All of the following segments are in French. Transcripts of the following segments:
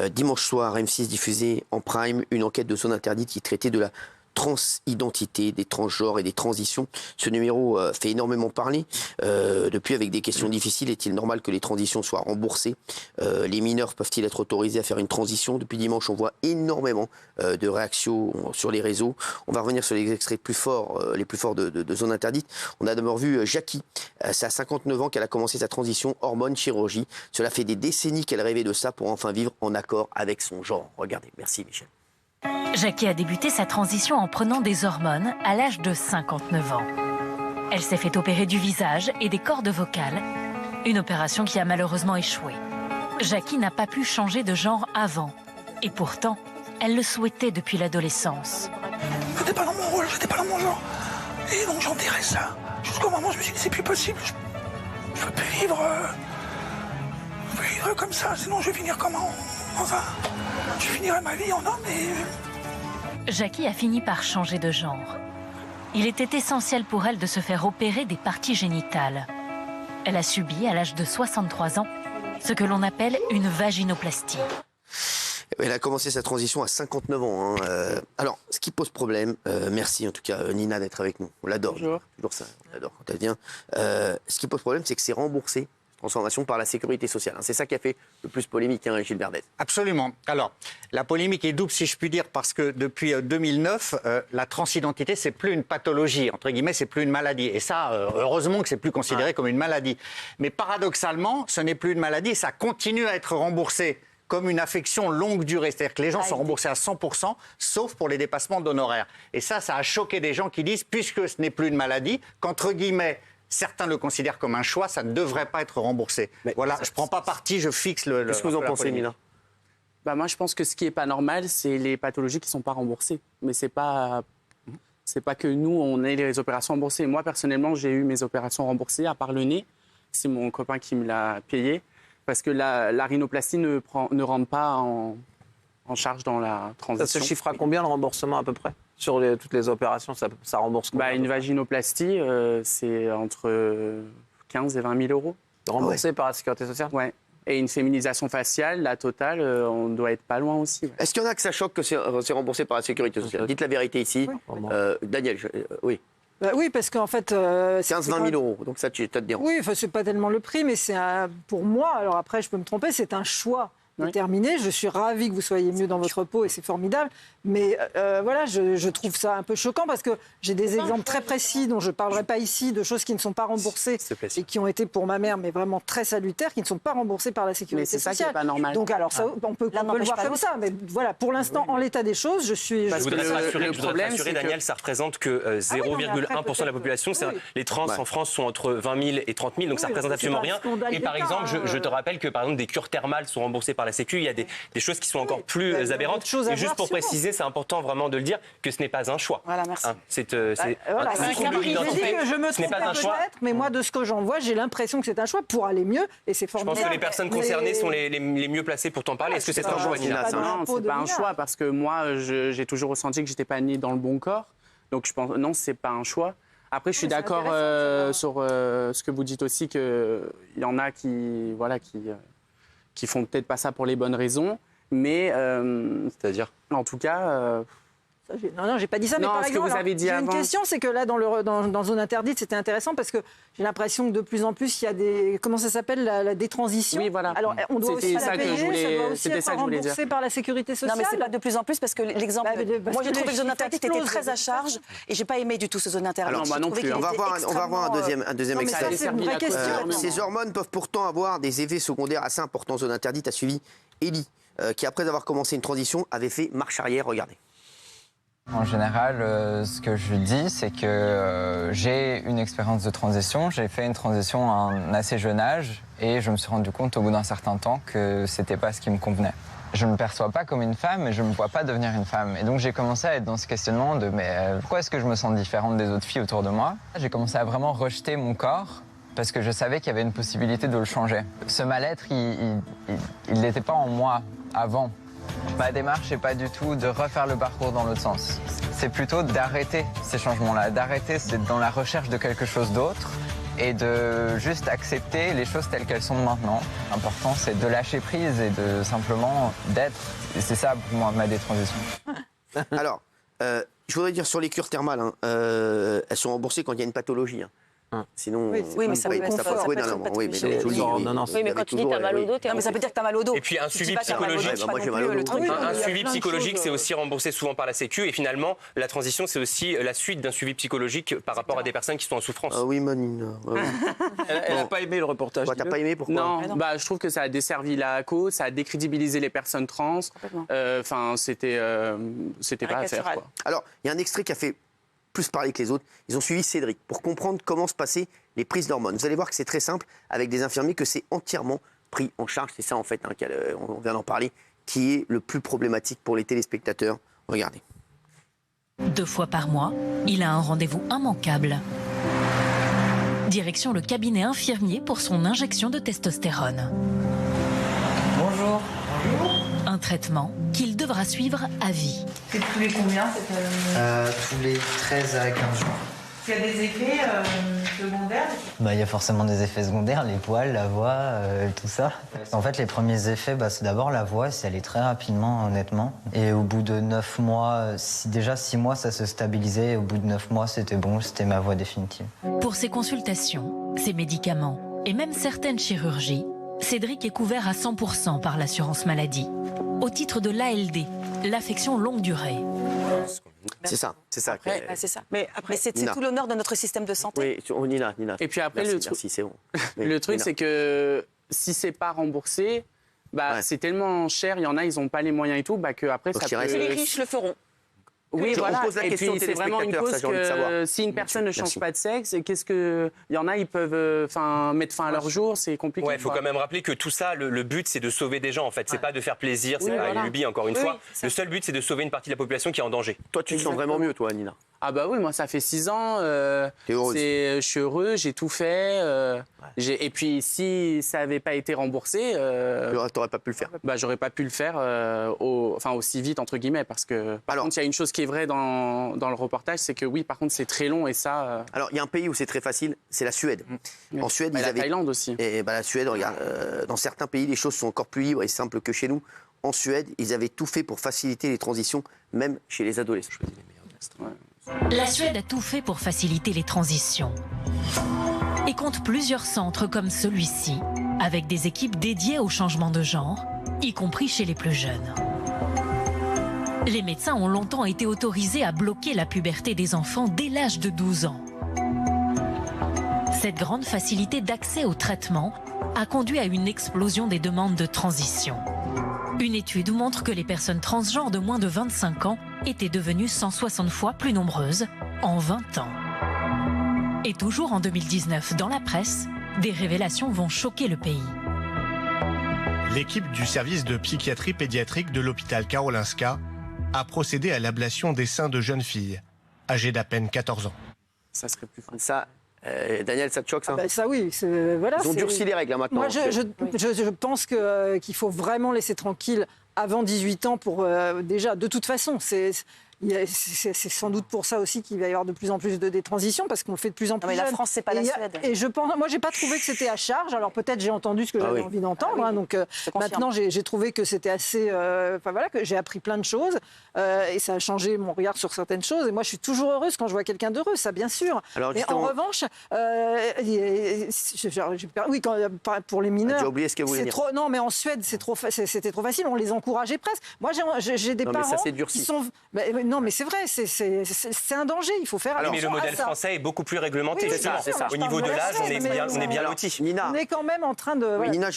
Dimanche soir, M6 diffusait en prime une enquête de zone interdite qui traitait de la transidentité, des transgenres et des transitions. Ce numéro fait énormément parler. Depuis, avec des questions difficiles, est-il normal que les transitions soient remboursées? Les mineurs peuvent-ils être autorisés à faire une transition? Depuis dimanche, on voit énormément de réactions sur les réseaux. On va revenir sur les extraits les plus forts de Zone Interdite. On a d'abord vu Jackie. C'est à 59 ans qu'elle a commencé sa transition hormone chirurgie. Cela fait des décennies qu'elle rêvait de ça pour enfin vivre en accord avec son genre. Regardez. Merci Michel. Jackie a débuté sa transition en prenant des hormones à l'âge de 59 ans. Elle s'est fait opérer du visage et des cordes vocales, une opération qui a malheureusement échoué. Jackie n'a pas pu changer de genre avant, et pourtant, elle le souhaitait depuis l'adolescence. J'étais pas dans mon rôle, j'étais pas dans mon genre. Et donc j'enterrais ça. Jusqu'au moment où je me suis dit c'est plus possible. Je peux plus vivre. Je peux vivre comme ça, sinon je vais finir comment? Enfin, je finirai ma vie en homme et... Jackie a fini par changer de genre. Il était essentiel pour elle de se faire opérer des parties génitales. Elle a subi, à l'âge de 63 ans, ce que l'on appelle une vaginoplastie. Elle a commencé sa transition à 59 ans. Alors, ce qui pose problème, merci en tout cas Nina d'être avec nous. On l'adore. Bonjour. Toujours ça, on l'adore quand elle vient. Ce qui pose problème, c'est que c'est remboursé, transformation, par la sécurité sociale. C'est ça qui a fait le plus polémique, Gilles Verdez. Absolument. Alors, la polémique est double, si je puis dire, parce que depuis 2009, la transidentité, c'est plus une pathologie, entre guillemets, c'est plus une maladie. Et ça, heureusement que c'est plus considéré comme une maladie. Mais paradoxalement, ce n'est plus une maladie et ça continue à être remboursé comme une affection longue durée. C'est-à-dire que les gens sont remboursés à 100%, sauf pour les dépassements d'honoraires. Et ça a choqué des gens qui disent, puisque ce n'est plus une maladie, qu'entre guillemets, certains le considèrent comme un choix, ça ne devrait pas être remboursé. Mais voilà, je ne prends pas parti, je fixe le... Qu'est-ce que vous en pensez, Nina? Moi, je pense que ce qui n'est pas normal, c'est les pathologies qui ne sont pas remboursées. Mais c'est pas que nous, on ait les opérations remboursées. Moi, personnellement, j'ai eu mes opérations remboursées, à part le nez. C'est mon copain qui me l'a payé. Parce que la rhinoplastie ne rentre pas en charge dans la transition. Ça se chiffre à combien le remboursement à peu près? Sur toutes les opérations, ça rembourse combien? Une vaginoplastie, c'est entre 15 et 20 000 euros. Remboursé par la sécurité sociale? Ouais. Et une féminisation faciale, la totale, on doit être pas loin aussi. Ouais. Est-ce qu'il y en a que ça choque que c'est remboursé par la sécurité sociale? Dites la vérité ici. Oui. Daniel, oui. Oui, parce qu'en fait... 15-20 000 euros, donc ça te dérange. Oui, c'est pas tellement le prix, mais c'est pour moi, alors après je peux me tromper, c'est un choix déterminé. Je suis ravie que vous soyez mieux dans votre peau et c'est formidable. Mais voilà, je trouve ça un peu choquant parce que j'ai des exemples très précis dont je ne parlerai pas ici, de choses qui ne sont pas remboursées et qui ont été pour ma mère, mais vraiment très salutaires, qui ne sont pas remboursées par la sécurité sociale. Mais c'est ça qui n'est pas normal. Donc alors, ça, on peut le voir comme ça. Mais voilà, pour l'instant, en l'état des choses, je suis... Je voudrais rassurer, Daniel, ça représente que 0,1% de la population. Les trans en France sont entre 20 000 et 30 000, donc ça ne représente absolument rien. Et par exemple, je te rappelle que par exemple, des cures thermales sont remboursées par la Sécu. Il y a des choses qui sont encore plus aberrantes. Et juste pour préciser, c'est important vraiment de le dire, que ce n'est pas un choix. Voilà, merci. C'est un trouble d'identité. Je me trompe peut-être, mais moi, de ce que j'en vois, j'ai l'impression que c'est un choix pour aller mieux, et c'est formidable. Je pense que les personnes concernées sont les mieux placées pour t'en parler. Est-ce que c'est un choix, Nina? Non, c'est pas un choix, parce que moi, j'ai toujours ressenti que j'étais pas née dans le bon corps. Donc je pense, non, c'est pas un choix. Après, je suis d'accord sur ce que vous dites aussi, qu'il y en a qui font peut-être pas ça pour les bonnes raisons, mais c'est-à-dire, en tout cas. Non, j'ai pas dit ça, mais par exemple, j'ai une question, c'est que là, dans Zone Interdite, c'était intéressant parce que j'ai l'impression que de plus en plus, il y a des, comment ça s'appelle, des transitions. Oui, voilà. Alors, on doit aussi la payer, ça doit aussi être remboursé par la sécurité sociale. Non, mais c'est pas de plus en plus parce que l'exemple, moi j'ai trouvé que Zone Interdite était très à charge et j'ai pas aimé du tout ce Zone Interdite. Alors, non plus. On va voir un deuxième extrait. C'est une vraie question. Ces hormones peuvent pourtant avoir des effets secondaires assez importants. Zone Interdite a suivi Ellie, qui après avoir commencé une transition avait fait marche arrière. Regardez. En général, ce que je dis, c'est que j'ai une expérience de transition. J'ai fait une transition à un assez jeune âge et je me suis rendu compte au bout d'un certain temps que c'était pas ce qui me convenait. Je ne me perçois pas comme une femme et je ne me vois pas devenir une femme. Et donc j'ai commencé à être dans ce questionnement de pourquoi est-ce que je me sens différente des autres filles autour de moi? J'ai commencé à vraiment rejeter mon corps parce que je savais qu'il y avait une possibilité de le changer. Ce mal-être, il n'était pas en moi avant. Ma démarche n'est pas du tout de refaire le parcours dans l'autre sens. C'est plutôt d'arrêter ces changements-là. D'arrêter, c'est dans la recherche de quelque chose d'autre et de juste accepter les choses telles qu'elles sont maintenant. L'important, c'est de lâcher prise et de simplement d'être. Et c'est ça, pour moi, ma détransition. Alors, je voudrais dire sur les cures thermales, elles sont remboursées quand il y a une pathologie. Sinon, oui, mais ça peut être oui, mais quand tu dis t'as mal au dos, mais ça peut dire que t'as mal au dos. Et puis un suivi psychologique. Un suivi psychologique, c'est aussi remboursé souvent par la Sécu. Et finalement, la transition, c'est aussi la suite d'un suivi psychologique par rapport à des personnes qui sont en souffrance. Ah oui, Manina. Elle n'a pas aimé le reportage. T'as pas aimé, pourquoi? Non, je trouve que ça a desservi la cause, ça a décrédibilisé les personnes trans. Enfin, c'était pas à faire, quoi. Alors, il y a un extrait qui a fait plus parler que les autres. Ils ont suivi Cédric pour comprendre comment se passaient les prises d'hormones. Vous allez voir que c'est très simple avec des infirmiers, que c'est entièrement pris en charge. C'est ça, en fait, on vient d'en parler, qui est le plus problématique pour les téléspectateurs. Regardez. 2 fois par mois, il a un rendez-vous immanquable. Direction le cabinet infirmier pour son injection de testostérone. Bonjour. Un traitement qu'il devra suivre à vie. C'est tous les combien Tous les 13 à 15 jours. Il y a des effets secondaires? Il y a forcément des effets secondaires, les poils, la voix, tout ça. En fait, les premiers effets, c'est d'abord la voix, c'est allé très rapidement, honnêtement. Et au bout de 9 mois, déjà 6 mois, ça se stabilisait. Et au bout de 9 mois, c'était bon, c'était ma voix définitive. Pour ses consultations, ses médicaments et même certaines chirurgies, Cédric est couvert à 100% par l'assurance maladie, au titre de l'ALD, l'affection longue durée. C'est ça. C'est ça. Mais après, c'est tout l'honneur de notre système de santé. Oui, Nina. Et puis après, merci, c'est bon. Le truc, c'est que si c'est pas remboursé, c'est tellement cher, il y en a, ils n'ont pas les moyens et tout, que après ça peut... Les riches le feront. Oui, voilà. On pose la question, c'est vraiment une cause que si une personne ne change pas de sexe, il y en a, ils peuvent mettre fin à leur jour, c'est compliqué. Ouais, il faut quand même rappeler que tout ça, le but, c'est de sauver des gens, en fait. C'est pas de faire plaisir, c'est pas une lubie, encore une fois. Le seul but, c'est de sauver une partie de la population qui est en danger. Toi, tu te sens vraiment mieux, toi, Nina? Ah bah oui, moi, ça fait 6 ans. Je suis heureux, j'ai tout fait. Et puis, si ça n'avait pas été remboursé... t'aurais pas pu le faire. J'aurais pas pu le faire aussi vite, entre guillemets, parce que... Par contre, il y a une chose qui est vraie dans le reportage, c'est que oui, par contre, c'est très long et ça... Alors, il y a un pays où c'est très facile, c'est la Suède. En Suède, la Thaïlande aussi. Et la Suède, regarde, dans certains pays, les choses sont encore plus libres et simples que chez nous. En Suède, ils avaient tout fait pour faciliter les transitions, même chez les adolescents. La Suède a tout fait pour faciliter les transitions et compte plusieurs centres comme celui-ci, avec des équipes dédiées au changement de genre, y compris chez les plus jeunes. Les médecins ont longtemps été autorisés à bloquer la puberté des enfants dès l'âge de 12 ans. Cette grande facilité d'accès au traitement a conduit à une explosion des demandes de transition. Une étude montre que les personnes transgenres de moins de 25 ans étaient devenues 160 fois plus nombreuses en 20 ans. Et toujours en 2019, dans la presse, des révélations vont choquer le pays. L'équipe du service de psychiatrie pédiatrique de l'hôpital Karolinska a procédé à l'ablation des seins de jeunes filles, âgées d'à peine 14 ans. Ça serait plus fun. Ça, Daniel, ça te choque, ça? Ça, oui. Voilà, ils ont durci les règles, maintenant. Moi, je pense qu'il faut vraiment laisser tranquille avant 18 ans pour... déjà, de toute façon, c'est sans doute pour ça aussi qu'il va y avoir de plus en plus de détransitions, parce qu'on le fait de plus en plus mais jeune. la France, c'est pas la Suède. Et je pense, moi, j'ai pas trouvé que c'était à charge. Alors peut-être j'ai entendu ce que j'avais envie d'entendre. Donc maintenant, j'ai trouvé que c'était assez... que j'ai appris plein de choses et ça a changé mon regard sur certaines choses. Et moi, je suis toujours heureuse quand je vois quelqu'un d'heureux, ça, bien sûr. Alors, mais en revanche, pour les mineurs... J'ai oublié ce que vous voulez dire. Non, mais en Suède, c'était trop facile. On les encourageait presque. Moi, j'ai des parents qui sont... Non, mais c'est vrai, c'est un danger, il faut faire attention. Mais le modèle français est beaucoup plus réglementé, justement. Au niveau de l'âge, on est bien lotis. Nina, on est quand même en train de... Nina,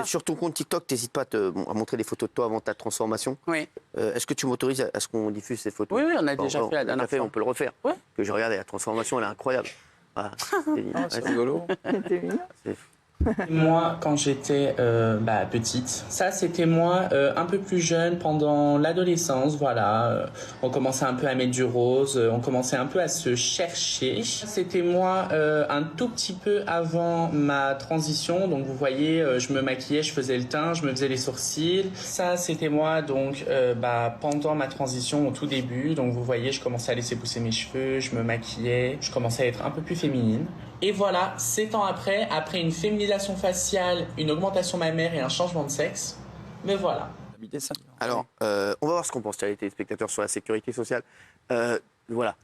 sur ton compte TikTok, t'hésites pas à montrer des photos de toi avant ta transformation. Oui. Est-ce que tu m'autorises à ce qu'on diffuse ces photos? Oui, on a déjà fait la dernière fois. On peut le refaire. Oui. Que j'ai regardé, la transformation, elle est incroyable. C'est rigolo. Moi, quand j'étais petite, ça c'était moi un peu plus jeune pendant l'adolescence, voilà. On commençait un peu à mettre du rose, on commençait un peu à se chercher. C'était moi un tout petit peu avant ma transition, donc vous voyez, je me maquillais, je faisais le teint, je me faisais les sourcils. Ça c'était moi donc pendant ma transition au tout début, donc vous voyez, je commençais à laisser pousser mes cheveux, je me maquillais, je commençais à être un peu plus féminine. Et voilà, 7 ans après une féminisation faciale, une augmentation mammaire et un changement de sexe, mais voilà. Alors, on va voir ce qu'en pensent les téléspectateurs sur la sécurité sociale. Voilà.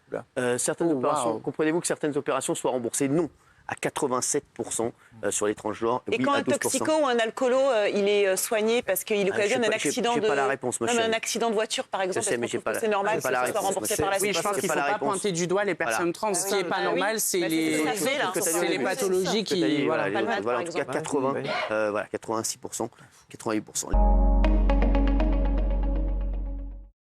Certaines opérations, comprenez-vous que certaines opérations soient remboursées? Non. À 87% sur les transgenres. Et quand un toxico ou un alcoolo, il est soigné parce qu'il occasionne un accident de... pas la réponse, monsieur. Un accident de voiture, par exemple, c'est normal que ce soit remboursé par la Oui, je pense qu'il ne faut pas pointer du doigt les personnes trans. Ce qui n'est pas normal, c'est les pathologies qui... Voilà, en tout cas 86%, 88%.